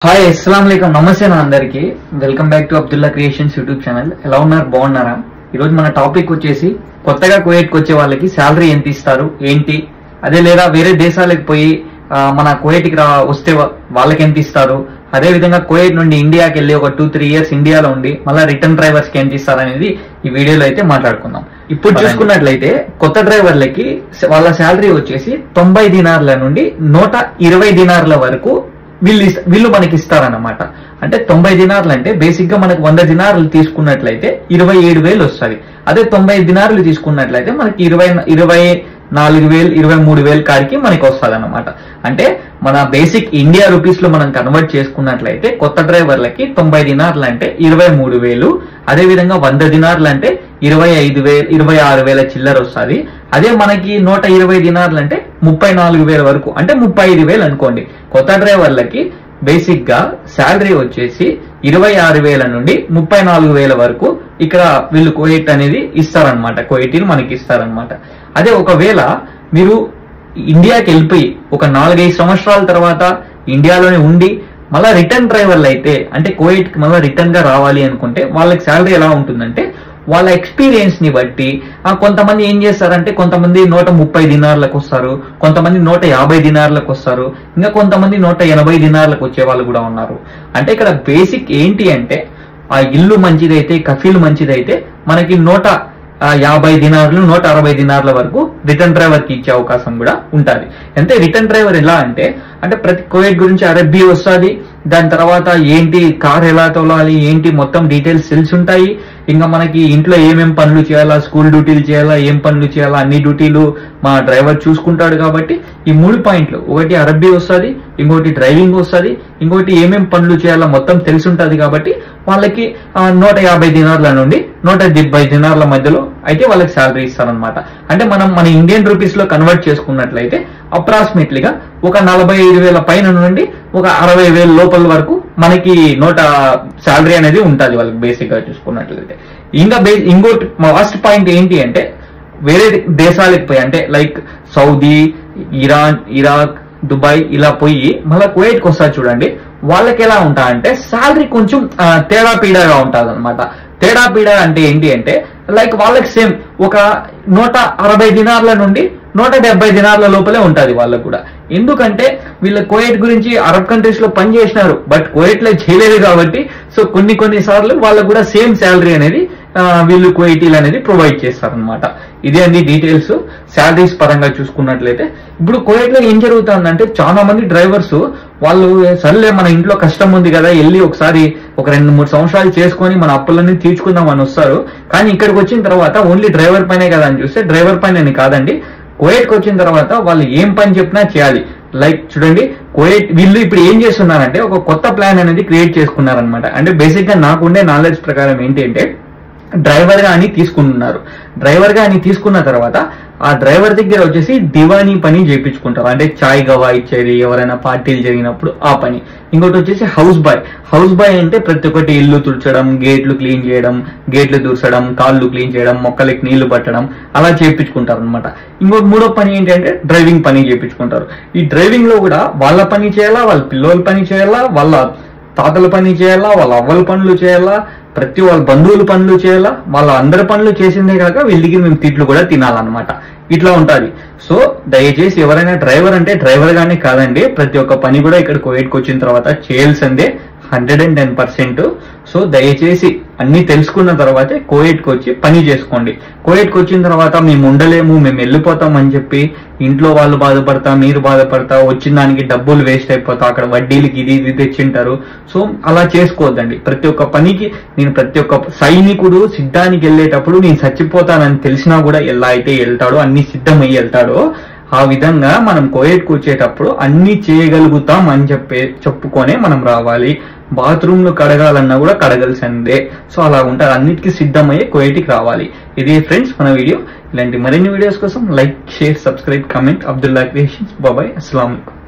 Hi అస్సలాం వాలేకుమ్ నమస్తే నా అందరికి welcome back to Abdullah creations YouTube channel. ఎలా ఉన్నారు, బాగున్నారా? ఈరోజు మన టాపిక్ వచ్చేసి కొత్తగా కువైట్కి వచ్చే వాళ్ళకి శాలరీ ఎంత ఇస్తారు ఏంటి, అదే లేదా వేరే దేశాలకు పోయి మన కువైట్కి వస్తే వాళ్ళకి ఎంత ఇస్తారు, అదే విధంగా కువైట్ నుండి ఇండియాకి వెళ్ళి ఒక 2-3 ఇయర్స్ ఇండియాలో ఉండి మళ్ళీ రిటర్న్ డ్రైవర్స్ కి ఎంత ఇస్తారు అనేది ఈ వీడియోలో అయితే మాట్లాడుకుందాం. ఇప్పుడు చూసుకున్నట్లయితే కొత్త డ్రైవర్లకి వాళ్ళ శాలరీ వచ్చేసి 90 దినార్ల నుండి 120 దినార్ల వరకు వీళ్ళు మనకి ఇస్తారన్నమాట. అంటే 90 దినార్లు అంటే బేసిక్ గా మనకు 100 దినార్లు తీసుకున్నట్లయితే 27,000 వస్తుంది. అదే 90 దినార్లు తీసుకున్నట్లయితే మనకి 24,000 23,000 కాడికి మనకి వస్తుంది అన్నమాట. అంటే మన బేసిక్ ఇండియా రూపీస్ లో మనం కన్వర్ట్ చేసుకున్నట్లయితే కొత్త డ్రైవర్లకి 90 దినార్లు అంటే 23,000, అదే విధంగా 100 దినార్లు అంటే 25,000 26,000 చిల్లర వస్తుంది. అదే మనకి 120 దినార్లు అంటే 34,000 వరకు, అంటే 35,000 అనుకోండి. కొత్త డ్రైవర్లకి బేసిక్ గా శాలరీ వచ్చేసి 26,000 నుండి 34,000 వరకు ఇక్కడ వీళ్ళు కువైట్ అనేది ఇస్తారనమాట, కువైటీలు మనకి ఇస్తారనమాట. అదే ఒకవేళ మీరు ఇండియాకి వెళ్ళిపోయి ఒక 4-5 సంవత్సరాల తర్వాత ఇండియాలోనే ఉండి మళ్ళీ రిటర్న్ డ్రైవర్లు అయితే, అంటే కువైట్ కి మళ్ళీ రిటర్న్ గా రావాలి అనుకుంటే వాళ్ళకి శాలరీ ఎలా ఉంటుందంటే వాళ్ళ ఎక్స్పీరియన్స్ ని బట్టి కొంతమంది ఏం చేస్తారంటే కొంతమంది 130 దినార్లకు వస్తారు, కొంతమంది 150 దినార్లకు వస్తారు, ఇంకా కొంతమంది 180 దినార్లకు వచ్చే వాళ్ళు కూడా ఉన్నారు. అంటే ఇక్కడ బేసిక్ ఏంటి అంటే ఆ ఇల్లు మంచిదైతే, కఫీలు మంచిదైతే మనకి 150 దినార్లు 160 దినార్ల వరకు రిటర్న్ డ్రైవర్ కి ఇచ్చే అవకాశం కూడా ఉంటుంది. అంటే రిటర్న్ డ్రైవర్ ఎలా అంటే ప్రతి కువైట్ గురించి అరబ్బీ వస్తుంది, దాని తర్వాత ఏంటి కార్ ఎలా తోలాలి ఏంటి మొత్తం డీటెయిల్స్ తెలిసి ఉంటాయి. ఇంకా మనకి ఇంట్లో ఏమేం పనులు చేయాలా, స్కూల్ డ్యూటీలు చేయాలా, ఏం పనులు చేయాలా, అన్ని డ్యూటీలు మా డ్రైవర్ చూసుకుంటాడు. కాబట్టి ఈ 3 పాయింట్లు, ఒకటి అరబ్బీ వస్తుంది, ఇంకోటి డ్రైవింగ్ వస్తుంది, ఇంకోటి ఏమేం పనులు చేయాలా మొత్తం తెలిసి ఉంటుంది. కాబట్టి వాళ్ళకి 150 దినార్ల నుండి 170 దినార్ల మధ్యలో అయితే వాళ్ళకి శాలరీ ఇస్తారనమాట. అంటే మనం మన ఇండియన్ రూపీస్ లో కన్వర్ట్ చేసుకున్నట్లయితే అప్రాక్సిమేట్లీగా ఒక 45,000 పైన నుండి ఒక 60,000 లోపల వరకు మనకి శాలరీ అనేది ఉంటుంది వాళ్ళకి బేసిక్ గా చూసుకున్నట్లయితే. ఇంకోటి ఫస్ట్ పాయింట్ ఏంటి అంటే వేరే దేశాలకు పోయి, అంటే like Saudi, Iran, Iraq, Dubai ఇలా పోయి మళ్ళీ కువైట్కి వస్తారు చూడండి, వాళ్ళకి ఎలా ఉంటా అంటే శాలరీ కొంచెం తేడా పీడాగా ఉంటుంది అనమాట. తేడా పీడా అంటే ఏంటి అంటే లైక్ వాళ్ళకి సేమ్ ఒక 160 దినార్ల నుండి 170 దినార్ల లోపలే ఉంటుంది వాళ్ళకు కూడా. ఎందుకంటే వీళ్ళ కువైట్ గురించి అరబ్ కంట్రీస్ లో పని చేసినారు, బట్ కువైట్ లో చేయలేదు కాబట్టి సో కొన్ని సార్లు వాళ్ళకు కూడా సేమ్ శాలరీ అనేది వీళ్ళు కువైటీలు అనేది ప్రొవైడ్ చేస్తారనమాట. ఇదే అండి డీటెయిల్స్ శాలరీస్ పరంగా చూసుకున్నట్లయితే. ఇప్పుడు కువైట్ లో ఏం జరుగుతుందంటే చాలా మంది డ్రైవర్స్ వాళ్ళు సర్లే మన ఇంట్లో కష్టం ఉంది కదా, వెళ్ళి ఒకసారి ఒక 2-3 సంవత్సరాలు చేసుకొని మన అప్పులన్నీ తీర్చుకుందాం అని వస్తారు. కానీ ఇక్కడికి వచ్చిన తర్వాత ఓన్లీ డ్రైవర్ పైనే కదా అని చూస్తే డ్రైవర్ పైన కాదండి, కువైట్కి వచ్చిన తర్వాత వాళ్ళు ఏం పని చెప్పినా చేయాలి. లైక్ చూడండి, కువైట్ వీళ్ళు ఇప్పుడు ఏం చేస్తున్నారంటే ఒక కొత్త ప్లాన్ అనేది క్రియేట్ చేసుకున్నారనమాట. అంటే బేసిక్ గా నాకుండే నాలెడ్జ్ ప్రకారం ఏంటి అంటే డ్రైవర్ గా అని తీసుకుంటున్నారు. డ్రైవర్ గా అని తీసుకున్న తర్వాత ఆ డ్రైవర్ దగ్గర వచ్చేసి దివానీ పని చేయించుకుంటారు, అంటే చాయ్ గవా ఇచ్చేది, ఎవరైనా పార్టీలు జరిగినప్పుడు ఆ పని. ఇంకోటి వచ్చేసి హౌస్ బాయ్. హౌస్ బాయ్ అంటే ప్రతి ఒక్కటి ఇల్లు తుడచడం, గేట్లు క్లీన్ చేయడం, గేట్లు తుడచడం, కాళ్ళు క్లీన్ చేయడం, మొక్కలకి నీళ్లు పట్టడం అలా చేయించుకుంటారు అనమాట. ఇంకొక 3వ పని ఏంటంటే డ్రైవింగ్ పని చేయించుకుంటారు. ఈ డ్రైవింగ్ లో కూడా వాళ్ళ పని చేయాలా, వాళ్ళ పిల్లల పని చేయాలా, వాళ్ళ తాతల పని చేయాలా, వాళ్ళ అవ్వల పనులు చేయాలా, ప్రతి వాళ్ళ బంధువుల పనులు చేయాలా, వాళ్ళ అందరి పనులు చేసిందే కాక వీళ్ళకి మేము తిట్లు కూడా తినాలన్నమాట. ఇట్లా ఉంటుంది. సో దయచేసి ఎవరైనా డ్రైవర్ అంటే డ్రైవర్ గానే కాదండి, ప్రతి ఒక్క పని కూడా ఇక్కడ కువైట్కి వచ్చిన తర్వాత చేయాల్సిందే 110%. సో దయచేసి అన్ని తెలుసుకున్న తర్వాతే కువైట్కి వచ్చి పని చేసుకోండి. కువైట్కి వచ్చిన తర్వాత మేము ఉండలేము, మేము వెళ్ళిపోతాం అని చెప్పి ఇంట్లో వాళ్ళు బాధపడతా, మీరు బాధపడతా, వచ్చిన దానికి డబ్బులు వేస్ట్ అయిపోతా, అక్కడ వడ్డీలకి ఇది తెచ్చింటారు. సో అలా చేసుకోవద్దండి. ప్రతి ఒక్క పనికి ప్రతి ఒక్క సైనికుడు సిద్ధానికి వెళ్ళేటప్పుడు నేను చచ్చిపోతానని తెలిసినా కూడా ఎలా అయితే వెళ్తాడో, అన్ని సిద్ధమయ్యి వెళ్తాడో, ఆ విధంగా మనం కువైట్కి వచ్చేటప్పుడు అన్ని చేయగలుగుతాం అని చెప్పుకొనే మనం రావాలి. బాత్రూమ్లు కడగాలన్నా కూడా కడగలసిందే. సో అలా ఉంటారు, అన్నిటికీ సిద్ధమయ్యే కువైట్కి రావాలి. ఇది ఫ్రెండ్స్ మన వీడియో. ఇలాంటి మరిన్ని వీడియోస్ కోసం like, share, subscribe, comment. Abdullah creations. బాబాయ్, అస్సలాము అలైకుం.